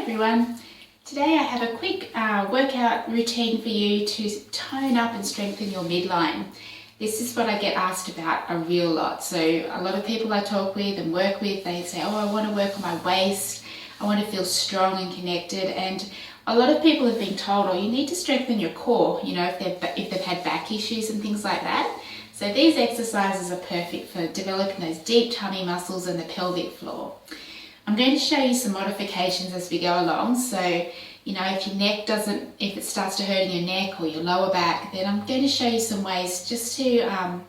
everyone. Today I have a quick workout routine for you to tone up and strengthen your midline. This is what I get asked about a real lot. So a lot of people I talk with and work with, they say, oh, I want to work on my waist, I want to feel strong and connected. And a lot of people have been told, oh, you need to strengthen your core, you know, if they've had back issues and things like that. So these exercises are perfect for developing those deep tummy muscles and the pelvic floor. I'm going to show you some modifications as we go along. So, you know, if your neck if it starts to hurt in your neck or your lower back, then I'm going to show you some ways just to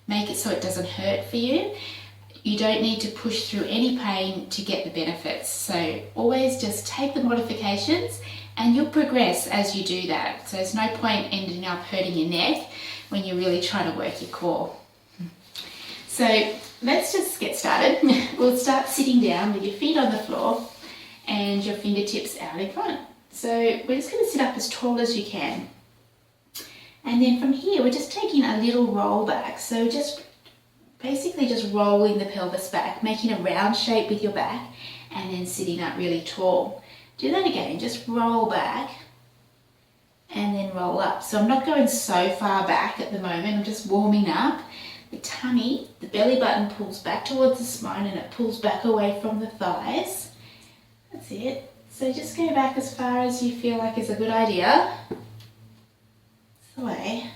make it so it doesn't hurt for you. You don't need to push through any pain to get the benefits. So always just take the modifications and you'll progress as you do that. So there's no point ending up hurting your neck when you're really trying to work your core. So let's just get started. We'll start sitting down with your feet on the floor and your fingertips out in front. So we're just going to sit up as tall as you can. And then from here, we're just taking a little roll back. So basically just rolling the pelvis back, making a round shape with your back and then sitting up really tall. Do that again, just roll back and then roll up. So I'm not going so far back at the moment, I'm just warming up. The tummy, the belly button pulls back towards the spine and it pulls back away from the thighs. That's it. So just go back as far as you feel like is a good idea. That's the way.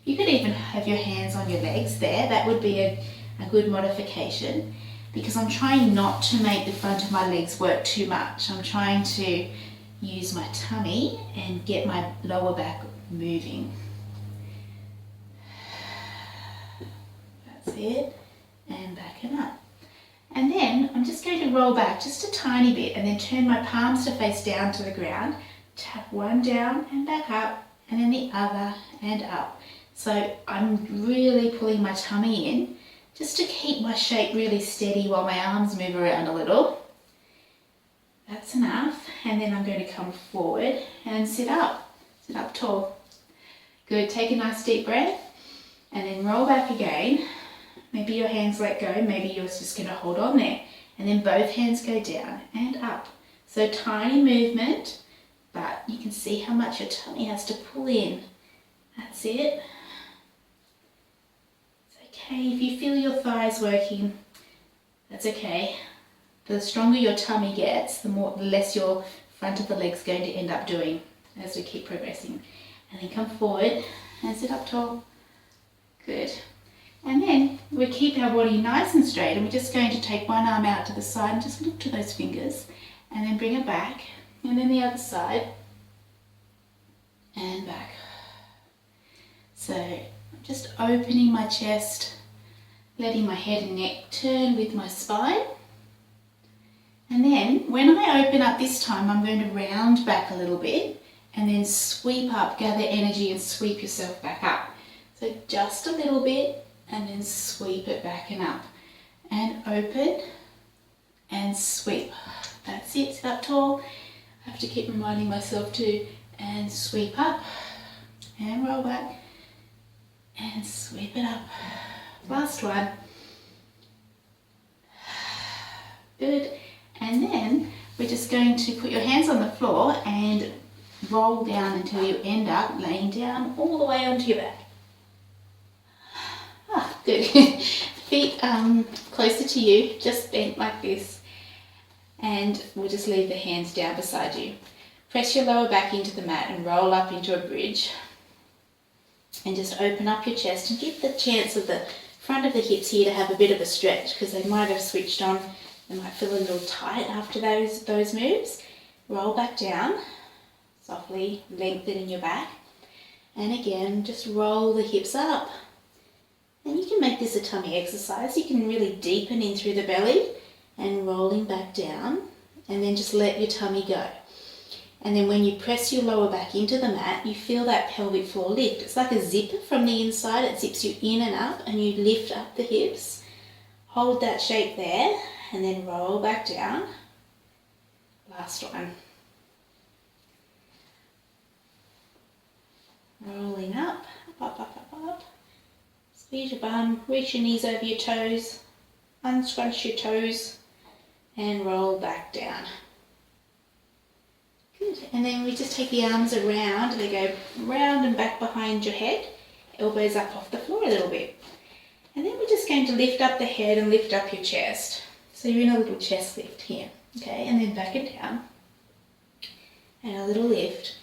You could even have your hands on your legs there. That would be a good modification because I'm trying not to make the front of my legs work too much. I'm trying to use my tummy and get my lower back moving. It and back and up. And then I'm just going to roll back just a tiny bit and then turn my palms to face down to the ground. Tap one down and back up and then the other and up. So I'm really pulling my tummy in just to keep my shape really steady while my arms move around a little. That's enough. And then I'm going to come forward and sit up tall. Good, take a nice deep breath and then roll back again. Maybe your hands let go, maybe you're just going to hold on there. And then both hands go down and up. So tiny movement, but you can see how much your tummy has to pull in. That's it. It's okay if you feel your thighs working, that's okay. The stronger your tummy gets, the less your front of the leg's going to end up doing as we keep progressing. And then come forward and sit up tall. Good. And then we keep our body nice and straight and we're just going to take one arm out to the side and just look to those fingers and then bring it back and then the other side and back. So I'm just opening my chest, letting my head and neck turn with my spine. And then when I open up this time, I'm going to round back a little bit and then sweep up, gather energy and sweep yourself back up. So just a little bit. And then sweep it back and up. And open and sweep. That's it, sit up tall. I have to keep reminding myself to. And sweep up. And roll back. And sweep it up. Last one. Good. And then we're just going to put your hands on the floor and roll down until you end up laying down all the way onto your back. Good. Feet closer to you, just bent like this. And we'll just leave the hands down beside you. Press your lower back into the mat and roll up into a bridge. And just open up your chest and give the chance of the front of the hips here to have a bit of a stretch because they might have switched on. They might feel a little tight after those moves. Roll back down, softly lengthening your back. And again, just roll the hips up. And you can make this a tummy exercise. You can really deepen in through the belly and rolling back down and then just let your tummy go. And then when you press your lower back into the mat, you feel that pelvic floor lift. It's like a zipper from the inside. It zips you in and up and you lift up the hips. Hold that shape there and then roll back down. Last one. Rolling up, up, up, up, up. Squeeze your bum, reach your knees over your toes, unscrunch your toes and roll back down. Good. And then we just take the arms around. They go round and back behind your head, elbows up off the floor a little bit. And then we're just going to lift up the head and lift up your chest. So you're in a little chest lift here, okay? And then back and down. And a little lift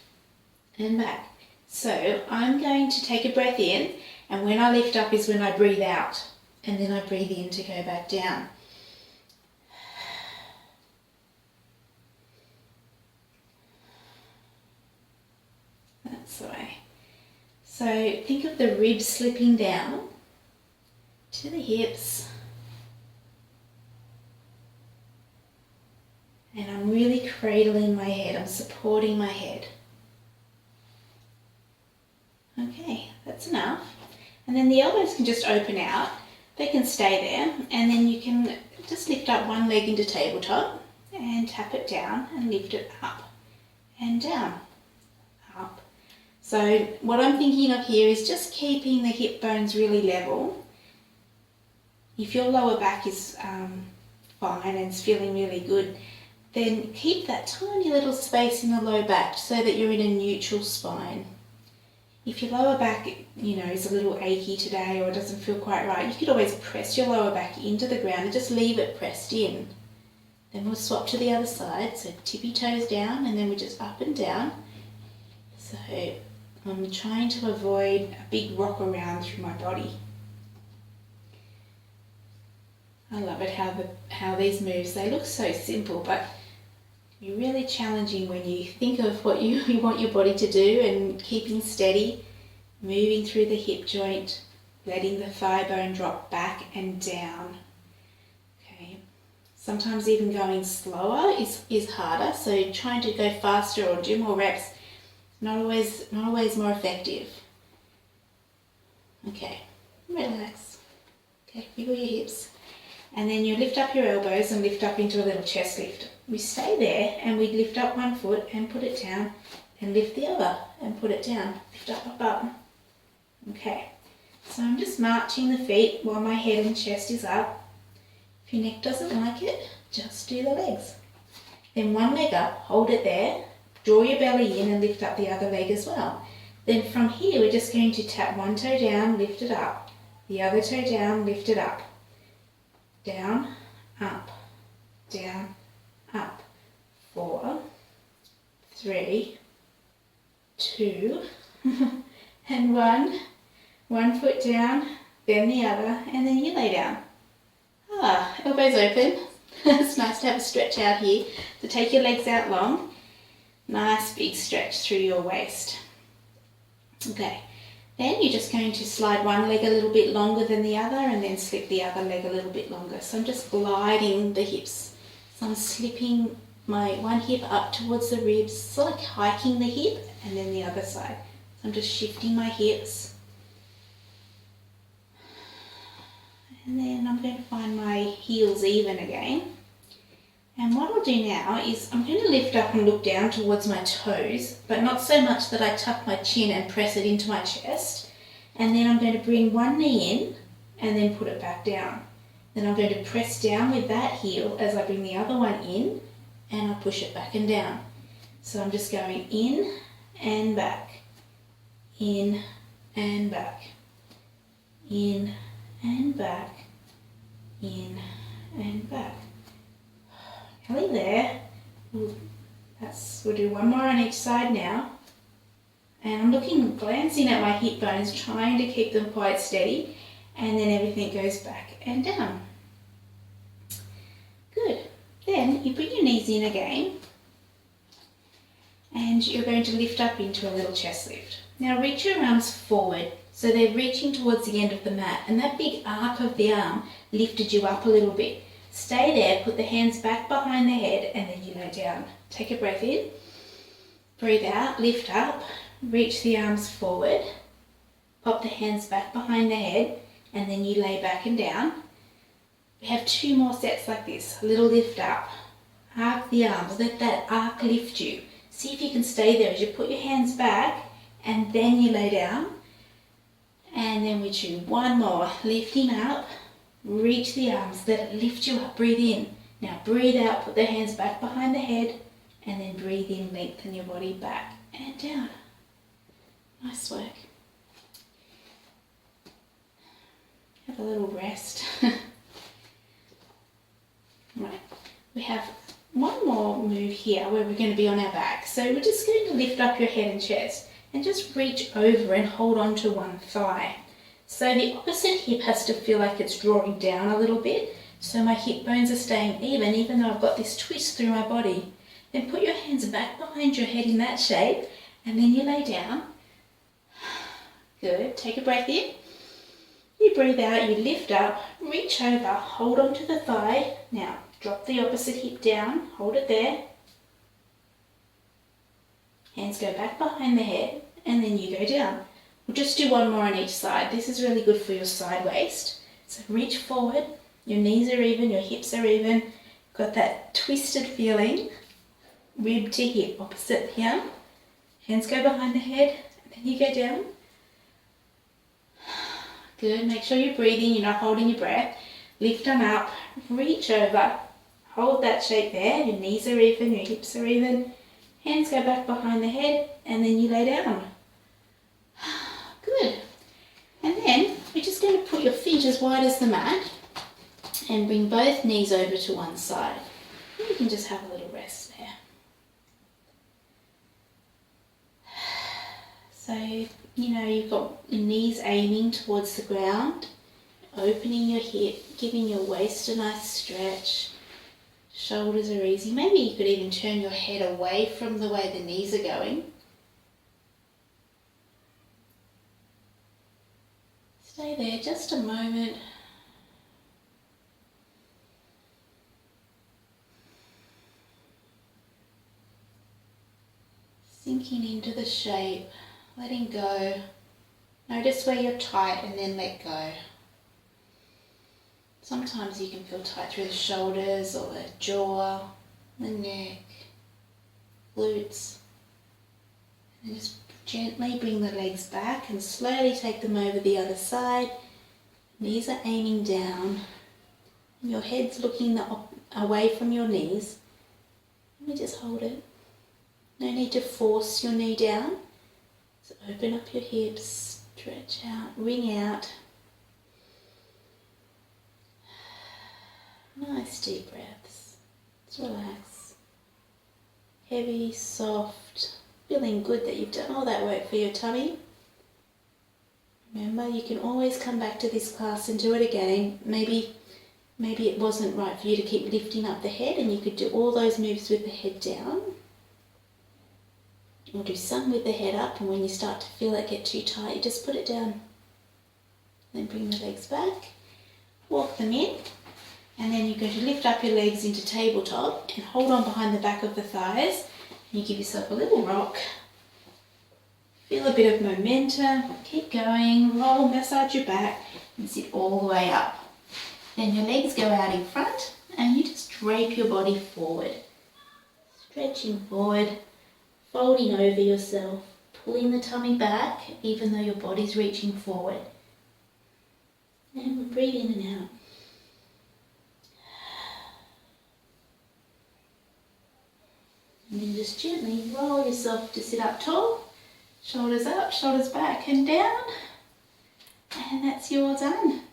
and back. So I'm going to take a breath in, and when I lift up is when I breathe out. And then I breathe in to go back down. That's the way. So think of the ribs slipping down to the hips. And I'm really cradling my head, I'm supporting my head. Okay, that's enough. And then the elbows can just open out. They can stay there, and then you can just lift up one leg into tabletop and tap it down and lift it up and down, up. So what I'm thinking of here is just keeping the hip bones really level. If your lower back is fine and it's feeling really good, then keep that tiny little space in the low back so that you're in a neutral spine. If your lower back, is a little achy today or doesn't feel quite right, you could always press your lower back into the ground and just leave it pressed in. Then we'll swap to the other side, so tippy toes down, and then we're just up and down. So I'm trying to avoid a big rock around through my body. I love it how these moves, they look so simple, but you're really challenging when you think of what you want your body to do, and keeping steady, moving through the hip joint, letting the thigh bone drop back and down. Okay. Sometimes even going slower is harder, so trying to go faster or do more reps, not always more effective. Okay, relax. Okay, wiggle your hips. And then you lift up your elbows and lift up into a little chest lift. We stay there and we lift up one foot and put it down, and lift the other and put it down. Lift up, up, up. Okay, so I'm just marching the feet while my head and chest is up. If your neck doesn't like it, just do the legs. Then one leg up, hold it there, draw your belly in and lift up the other leg as well. Then from here we're just going to tap one toe down, lift it up. The other toe down, lift it up. Down, up, down, up. 4, 3, 2, and 1. One foot down, then the other, and then you lay down. Elbows open. It's nice to have a stretch out here. So take your legs out long. Nice big stretch through your waist. Okay. Then you're just going to slide one leg a little bit longer than the other, and then slip the other leg a little bit longer. So I'm just gliding the hips. So I'm slipping my one hip up towards the ribs, sort of like hiking the hip, and then the other side. So I'm just shifting my hips. And then I'm going to find my heels even again. And what I'll do now is I'm going to lift up and look down towards my toes, but not so much that I tuck my chin and press it into my chest. And then I'm going to bring one knee in and then put it back down. Then I'm going to press down with that heel as I bring the other one in, and I push it back and down. So I'm just going in and back, in and back, in and back, in and back. Nearly there. We'll do one more on each side now. And I'm glancing at my hip bones, trying to keep them quite steady, and then everything goes back and down. Good. Then you bring your knees in again, and you're going to lift up into a little chest lift. Now reach your arms forward, so they're reaching towards the end of the mat, and that big arc of the arm lifted you up a little bit. Stay there, put the hands back behind the head, and then you lay down. Take a breath in, breathe out, lift up, reach the arms forward, pop the hands back behind the head, and then you lay back and down. We have 2 more sets like this. A little lift up, arc the arms, let that arc lift you. See if you can stay there as you put your hands back, and then you lay down. And then we do one more, lifting up. Reach the arms, let it lift you up, breathe in. Now breathe out, put the hands back behind the head, And then breathe in, lengthen your body back and down. Nice work. Have a little rest. Right, we have one more move here where we're going to be on our back. So we're just going to lift up your head and chest and just reach over and hold on to one thigh. So the opposite hip has to feel like it's drawing down a little bit. So my hip bones are staying even though I've got this twist through my body. Then put your hands back behind your head in that shape, and then you lay down. Good. Take a breath in. You breathe out, you lift up, reach over, hold onto the thigh. Now, drop the opposite hip down, hold it there. Hands go back behind the head, and then you go down. We'll just do one more on each side. This is really good for your side waist. So reach forward, your knees are even, your hips are even. Got that twisted feeling. Rib to hip, opposite here. Hands go behind the head, and then you go down. Good, make sure you're breathing, you're not holding your breath. Lift them up, reach over, hold that shape there. Your knees are even, your hips are even. Hands go back behind the head, and then you lay down. Good. And then we're just going to put your feet as wide as the mat and bring both knees over to one side. And you can just have a little rest there. So, you've got your knees aiming towards the ground, opening your hip, giving your waist a nice stretch. Shoulders are easy. Maybe you could even turn your head away from the way the knees are going. Stay there just a moment. Sinking into the shape. Letting go. Notice where you're tight and then let go. Sometimes you can feel tight through the shoulders or the jaw, the neck, glutes. And just gently bring the legs back and slowly take them over the other side. Knees are aiming down. Your head's looking away from your knees. Let me just hold it. No need to force your knee down. So open up your hips, stretch out, wring out. Nice deep breaths. Just relax. Heavy, soft, feeling good that you've done all that work for your tummy. Remember, you can always come back to this class and do it again. Maybe it wasn't right for you to keep lifting up the head, and you could do all those moves with the head down. Or do some with the head up, and when you start to feel it get too tight, you just put it down. Then bring the legs back, walk them in, and then you're going to lift up your legs into tabletop and hold on behind the back of the thighs. And you give yourself a little rock. Feel a bit of momentum, keep going, roll, massage your back, and sit all the way up. Then your legs go out in front, and you just drape your body forward. Stretching forward. Folding over yourself, pulling the tummy back even though your body's reaching forward. And we'll breathe in and out. And then just gently roll yourself to sit up tall. Shoulders up, shoulders back and down. And that's yours done.